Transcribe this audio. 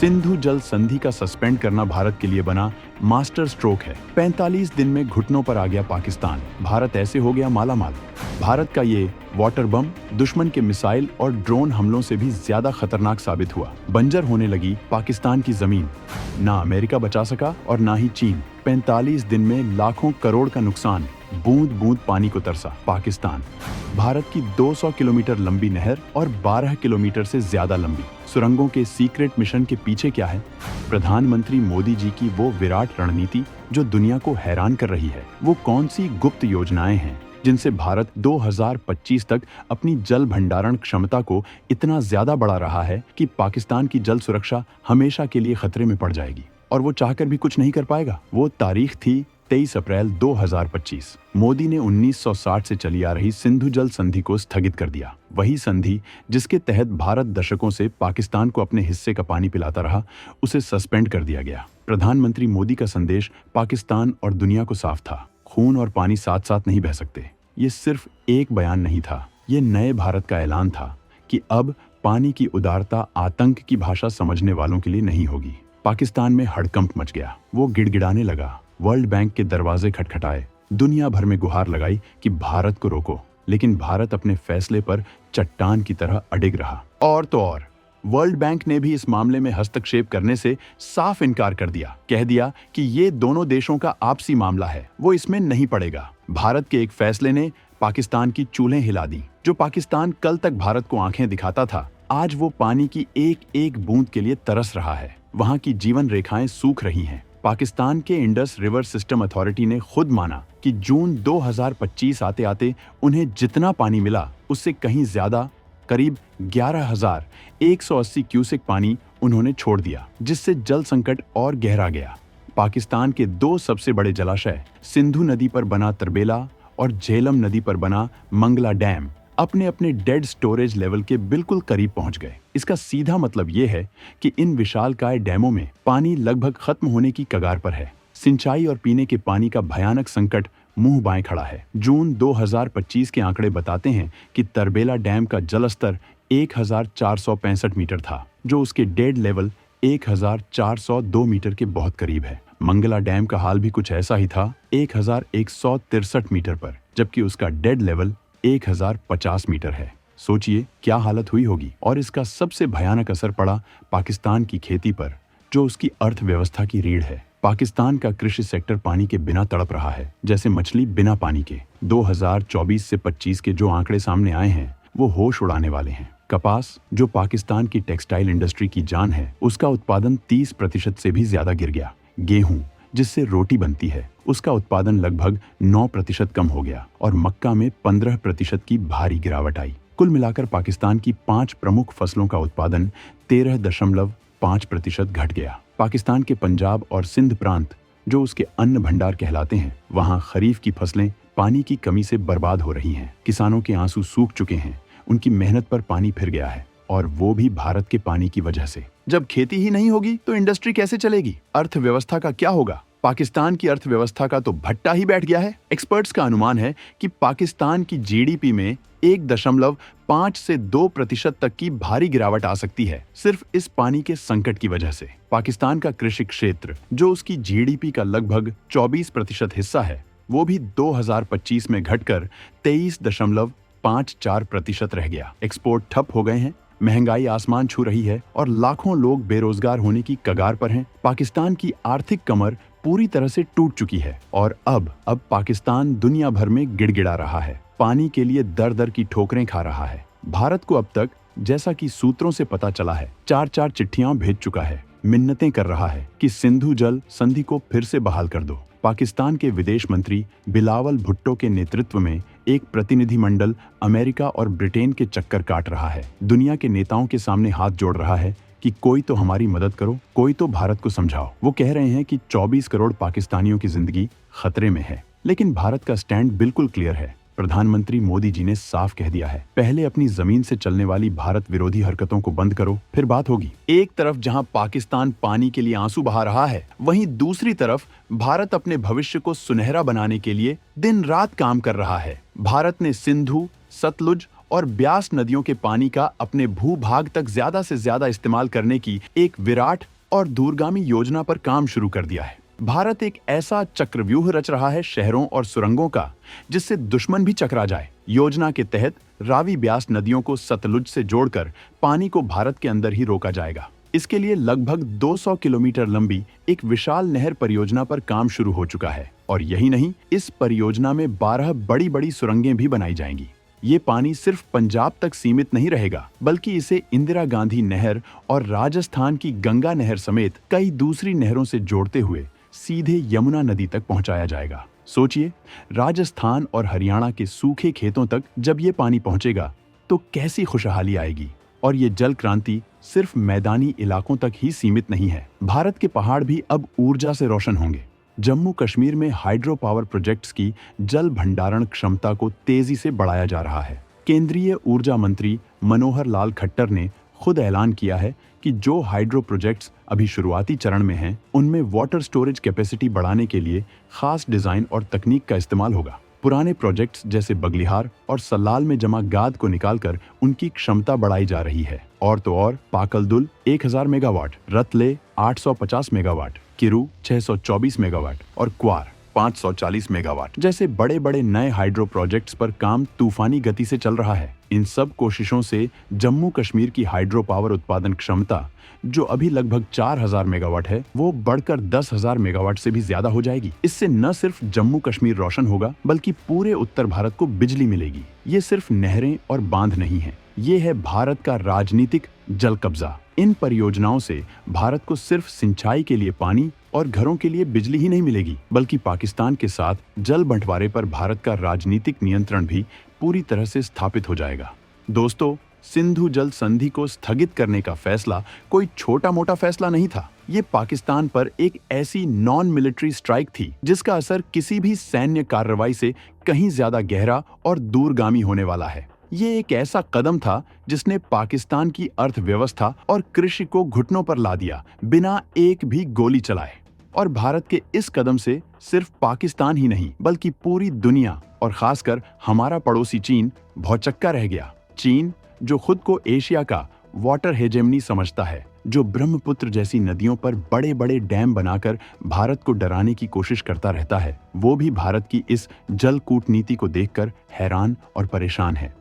सिंधु जल संधि का सस्पेंड करना भारत के लिए बना मास्टर स्ट्रोक है। 45 दिन में घुटनों पर आ गया पाकिस्तान। भारत ऐसे हो गया मालामाल। भारत का ये वाटर बम दुश्मन के मिसाइल और ड्रोन हमलों से भी ज्यादा खतरनाक साबित हुआ। बंजर होने लगी पाकिस्तान की जमीन। ना अमेरिका बचा सका और ना ही चीन। 45 दिन में लाखों करोड़ का नुकसान। बूंद बूंद पानी को तरसा पाकिस्तान। भारत की 200 किलोमीटर लंबी नहर और 12 किलोमीटर से ज्यादा लंबी सुरंगों के सीक्रेट मिशन के पीछे क्या है? प्रधानमंत्री मोदी जी की वो विराट रणनीति जो दुनिया को हैरान कर रही है। वो कौन सी गुप्त योजनाएं हैं जिनसे भारत 2025 तक अपनी जल भंडारण क्षमता को इतना ज्यादा बढ़ा रहा है कि पाकिस्तान की जल सुरक्षा हमेशा के लिए खतरे में पड़ जाएगी और वो चाहकर भी कुछ नहीं कर पाएगा। वो तारीख थी 23 अप्रैल 2025। मोदी ने 1960 से चली आ रही सिंधु जल संधि को स्थगित कर दिया। वही संधि जिसके तहत भारत दशकों से पाकिस्तान को अपने हिस्से का पानी पिलाता रहा, उसे सस्पेंड कर दिया गया। प्रधानमंत्री मोदी का संदेश पाकिस्तान और दुनिया को साफ था, खून और पानी साथ साथ नहीं बह सकते। ये सिर्फ एक बयान नहीं था, ये नए भारत का ऐलान था कि अब पानी की उदारता आतंक की भाषा समझने वालों के लिए नहीं होगी। पाकिस्तान में हड़कंप मच गया। वो गिड़गिड़ाने लगा। वर्ल्ड बैंक के दरवाजे खटखटाए। दुनिया भर में गुहार लगाई कि भारत को रोको, लेकिन भारत अपने फैसले पर चट्टान की तरह अडिग रहा। और तो और वर्ल्ड बैंक ने भी इस मामले में हस्तक्षेप करने से साफ इनकार कर दिया। कह दिया कि ये दोनों देशों का आपसी मामला है, वो इसमें नहीं पड़ेगा। भारत के एक फैसले ने पाकिस्तान की चूल्हें हिला दी। जो पाकिस्तान कल तक भारत को आंखें दिखाता था, आज वो पानी की एक एक बूंद के लिए तरस रहा है। वहां की जीवन रेखाएं सूख रही हैं। पाकिस्तान के इंडस रिवर सिस्टम अथॉरिटी ने खुद माना कि जून 2025 आते आते उन्हें जितना पानी मिला उससे कहीं ज्यादा, करीब 11,180 क्यूसेक पानी उन्होंने छोड़ दिया, जिससे जल संकट और गहरा गया। पाकिस्तान के दो सबसे बड़े जलाशय सिंधु नदी पर बना तरबेला और झेलम नदी पर बना मंगला डैम अपने अपने डेड स्टोरेज लेवल के बिल्कुल करीब पहुंच गए। इसका सीधा मतलब ये है कि इन विशालकाय डैमों में पानी लगभग खत्म होने की कगार पर है। सिंचाई और पीने के पानी का भयानक संकट मुंह बाएं खड़ा है। जून 2025 के आंकड़े बताते हैं कि तरबेला डैम का जलस्तर 1465 मीटर था, जो उसके डेड लेवल 1402 मीटर के बहुत करीब है। मंगला डैम का हाल भी कुछ ऐसा ही था, 1163 मीटर पर, जबकि उसका डेड लेवल 1050 मीटर है। सोचिए क्या हालत हुई होगी। और इसका सबसे भयानक असर पड़ा पाकिस्तान की खेती पर, जो उसकी अर्थव्यवस्था की रीढ़ है। पाकिस्तान का कृषि सेक्टर पानी के बिना तड़प रहा है, जैसे मछली बिना पानी के। 2024 से 25 के जो आंकड़े सामने आए हैं, वो होश उड़ाने वाले हैं। कपास, जो पाकिस्तान की टेक्सटाइल इंडस्ट्री की जान है, उसका उत्पादन 30% से भी ज्यादा गिर गया। गेहूं, जिससे रोटी बनती है, उसका उत्पादन लगभग 9% कम हो गया और मक्का में 15% की भारी गिरावट आई। कुल मिलाकर पाकिस्तान की 5 प्रमुख फसलों का उत्पादन 13.5% घट गया। पाकिस्तान के पंजाब और सिंध प्रांत, जो उसके अन्न भंडार कहलाते हैं, वहां खरीफ की फसलें पानी की कमी से बर्बाद हो रही हैं। किसानों के आंसू सूख चुके हैं, उनकी मेहनत पर पानी फिर गया है, और वो भी भारत के पानी की वजह से। जब खेती ही नहीं होगी तो इंडस्ट्री कैसे चलेगी? अर्थव्यवस्था का क्या होगा? पाकिस्तान की अर्थव्यवस्था का तो भट्टा ही बैठ गया है। एक्सपर्ट्स का अनुमान है कि पाकिस्तान की जीडीपी में 1.5 से 2% तक की भारी गिरावट आ सकती है, सिर्फ इस पानी के संकट की वजह से। पाकिस्तान का कृषि क्षेत्र, जो उसकी जीडीपी का लगभग 24% हिस्सा है, वो भी 2025 में घटकर 23.54% रह गया। एक्सपोर्ट ठप हो गए हैं, महंगाई आसमान छू रही है और लाखों लोग बेरोजगार होने की कगार पर हैं। पाकिस्तान की आर्थिक कमर पूरी तरह से टूट चुकी है और अब पाकिस्तान दुनिया भर में गिड़गिड़ा रहा है, पानी के लिए दर दर की ठोकरें खा रहा है। भारत को अब तक, जैसा कि सूत्रों से पता चला है, 4 चिट्ठियां भेज चुका है, मिन्नतें कर रहा है कि सिंधु जल संधि को फिर से बहाल कर दो। पाकिस्तान के विदेश मंत्री बिलावल भुट्टो के नेतृत्व में एक प्रतिनिधिमंडल अमेरिका और ब्रिटेन के चक्कर काट रहा है। दुनिया के नेताओं के सामने हाथ जोड़ रहा है कि कोई तो हमारी मदद करो, कोई तो भारत को समझाओ। वो कह रहे हैं कि 24 करोड़ पाकिस्तानियों की जिंदगी खतरे में है, लेकिन भारत का स्टैंड बिल्कुल क्लियर है। प्रधानमंत्री मोदी जी ने साफ कह दिया है, पहले अपनी जमीन से चलने वाली भारत विरोधी हरकतों को बंद करो, फिर बात होगी। एक तरफ जहां पाकिस्तान पानी के लिए आंसू बहा रहा है, वहीं दूसरी तरफ भारत अपने भविष्य को सुनहरा बनाने के लिए दिन रात काम कर रहा है। भारत ने सिंधु, सतलुज और ब्यास नदियों के पानी का अपने भूभाग तक ज्यादा से ज्यादा इस्तेमाल करने की एक विराट और दूरगामी योजना पर काम शुरू कर दिया है। भारत एक ऐसा चक्रव्यूह रच रहा है शहरों और सुरंगों का, जिससे दुश्मन भी चकरा जाए। योजना के तहत रावी ब्यास नदियों को सतलुज से जोड़कर पानी को भारत के अंदर ही रोका जाएगा। इसके लिए लगभग 200 किलोमीटर लंबी एक विशाल नहर परियोजना पर काम शुरू हो चुका है। और यही नहीं, इस परियोजना में 12 बड़ी बड़ी सुरंगें भी बनाई जाएंगी। ये पानी सिर्फ पंजाब तक सीमित नहीं रहेगा, बल्कि इसे इंदिरा गांधी नहर और राजस्थान की गंगा नहर समेत कई दूसरी नहरों से जोड़ते हुए सीधे यमुना नदी तक पहुंचाया जाएगा। सोचिए, राजस्थान और हरियाणा के सूखे खेतों तक जब ये पानी पहुंचेगा तो कैसी खुशहाली आएगी। और ये जल क्रांति सिर्फ मैदानी इलाकों तक ही सीमित नहीं है। भारत के पहाड़ भी अब ऊर्जा से रोशन होंगे। जम्मू कश्मीर में हाइड्रो पावर प्रोजेक्ट्स की जल भंडारण क्षमता को तेजी से बढ़ाया जा रहा है। केंद्रीय ऊर्जा मंत्री मनोहर लाल खट्टर ने खुद ऐलान किया है कि जो हाइड्रो प्रोजेक्ट्स अभी शुरुआती चरण में हैं, उनमें वाटर स्टोरेज कैपेसिटी बढ़ाने के लिए खास डिजाइन और तकनीक का इस्तेमाल होगा। पुराने प्रोजेक्ट्स जैसे बगलिहार और सलाल में जमा गाद को निकालकर उनकी क्षमता बढ़ाई जा रही है। और तो और Pakaldul 1000 megawatt, Ratle 850 megawatt, Kiru 624 megawatt और क्वार 540 मेगावाट जैसे बड़े बड़े नए हाइड्रो प्रोजेक्ट्स पर काम तूफानी गति से चल रहा है। इन सब कोशिशों से जम्मू कश्मीर की हाइड्रो पावर उत्पादन क्षमता, जो अभी लगभग 4000 मेगावाट है, वो बढ़कर 10,000 मेगावाट से भी ज्यादा हो जाएगी। इससे न सिर्फ जम्मू कश्मीर रोशन होगा, बल्कि पूरे उत्तर भारत को बिजली मिलेगी। ये सिर्फ नहरें और बांध नहीं है, ये है भारत का राजनीतिक जल कब्जा। इन परियोजनाओं से भारत को सिर्फ सिंचाई के लिए पानी और घरों के लिए बिजली ही नहीं मिलेगी, बल्कि पाकिस्तान के साथ जल बंटवारे पर भारत का राजनीतिक नियंत्रण भी पूरी तरह से स्थापित हो जाएगा। दोस्तों, सिंधु जल संधि को स्थगित करने का फैसला कोई छोटा मोटा फैसला नहीं था। ये पाकिस्तान पर एक ऐसी नॉन मिलिट्री स्ट्राइक थी जिसका असर किसी भी सैन्य कार्रवाई से कहीं ज्यादा गहरा और दूरगामी होने वाला है। ये एक ऐसा कदम था जिसने पाकिस्तान की अर्थव्यवस्था और कृषि को घुटनों पर ला दिया, बिना एक भी गोली चलाए। और भारत के इस कदम से सिर्फ पाकिस्तान ही नहीं, बल्कि पूरी दुनिया और खासकर हमारा पड़ोसी चीन भौचक्का रह गया। चीन, जो खुद को एशिया का वाटर हेजेमनी समझता है, जो ब्रह्मपुत्र जैसी नदियों पर बड़े बड़े डैम बनाकर भारत को डराने की कोशिश करता रहता है, वो भी भारत की इस जल कूटनीति को देखकर हैरान और परेशान है।